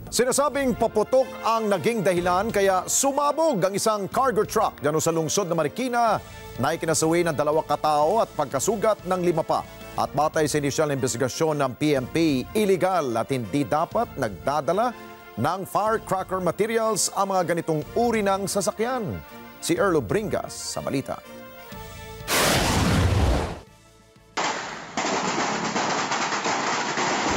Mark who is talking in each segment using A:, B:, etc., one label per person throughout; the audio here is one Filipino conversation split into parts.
A: Sinasabing paputok ang naging dahilan kaya sumabog ang isang cargo truck dyan sa lungsod ng Marikina na ikinasawi ng 2 katao at pagkasugat ng 5 pa. At batay sa inisyal na investigasyon ng PNP, illegal at hindi dapat nagdadala ng firecracker materials ang mga ganitong uri ng sasakyan. Si Erlo Bringas sa balita.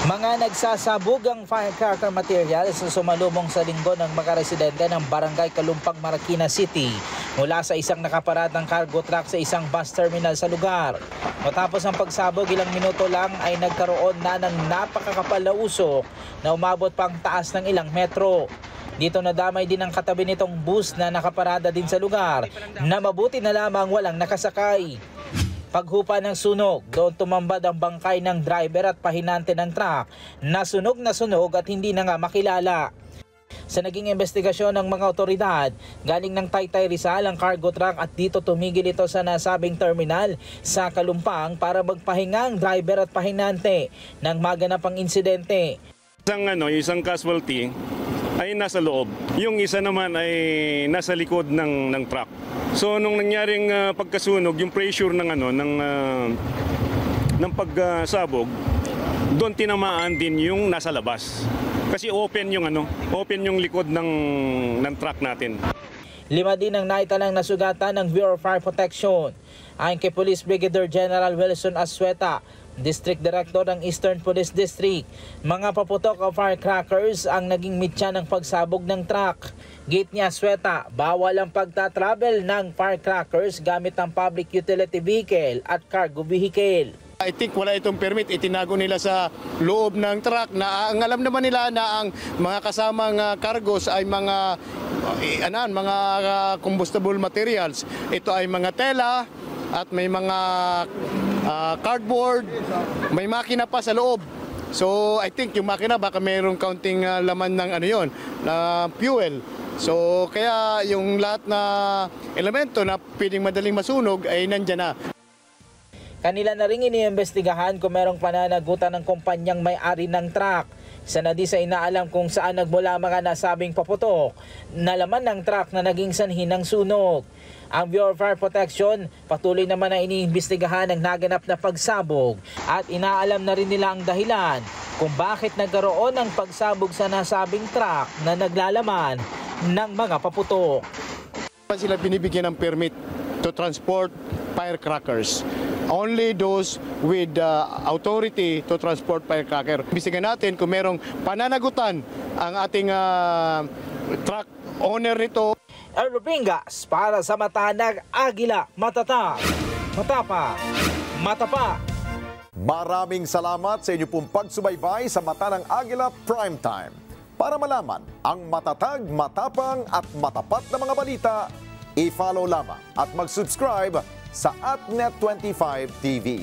B: Mga nagsasabog ang firecracker materials sa sumalubong sa linggo ng mga residente ng Barangay Kalumpang, Marikina City mula sa isang nakaparadang cargo truck sa isang bus terminal sa lugar. Matapos ang pagsabog, ilang minuto lang ay nagkaroon na ng napakakapal na usok na umabot pang taas ng ilang metro. Dito nadamay din ang katabi nitong bus na nakaparada din sa lugar na mabuti na lamang walang nakasakay. Paghupa ng sunog, doon tumambad ang bangkay ng driver at pahinante ng truck na sunog at hindi na nga makilala. Sa naging investigasyon ng mga otoridad, galing ng Taytay Rizal ang cargo truck at dito tumigil ito sa nasabing terminal sa Kalumpang para magpahinga ang driver at pahinante nang maganap ang insidente.
C: Isang casualty ay nasa loob. Yung isa naman ay nasa likod ng truck. So nung nangyaring pagkasunog, yung pressure ng pagsabog, doon tinamaan din yung nasa labas. Kasi open yung likod ng truck natin.
B: 5 din ang naitalang nasugatan ng Bureau of Fire Protection. Ayon kay Police Brigadier General Wilson Asueta, District Director ng Eastern Police District, mga paputok o firecrackers ang naging mitya ng pagsabog ng truck. Gate niya Asueta, bawal ang pagta-travel ng firecrackers gamit ang public utility vehicle at cargo vehicle.
D: I think wala itong permit, itinago nila sa loob ng truck na ang alam naman nila na ang mga kasamang cargos ay mga combustible materials. Ito ay mga tela at may mga cardboard, may makina pa sa loob. So I think yung makina baka mayroong counting laman ng fuel. So kaya yung lahat na elemento na pwedeng madaling masunog ay nandyan na.
B: Kanila na rin iniimbestigahan kung merong pananagutan ng kumpanyang may-ari ng truck. Isa na di sa inaalam kung saan nagmula mga nasabing paputok na laman ng truck na naging sanhi ng sunog. Ang Bureau of Fire Protection patuloy naman na iniimbestigahan ang naganap na pagsabog at inaalam na rin nila ang dahilan kung bakit nagkaroon ng pagsabog sa nasabing truck na naglalaman ng mga paputok.
D: Sila binibigyan ng permit to transport firecrackers. Only those with authority to transport firecracker. Bisigan natin kung merong pananagutan ang ating truck owner nito.
B: Erlo Bringas para sa Mata ng Agila, matatag, matapa, matapa.
A: Maraming salamat sa inyo pong pagsubaybay sa Mata ng Agila Primetime. Para malaman ang matatag, matapang at matapat na mga balita, i-follow lamang at mag-subscribe sa @Net25 TV.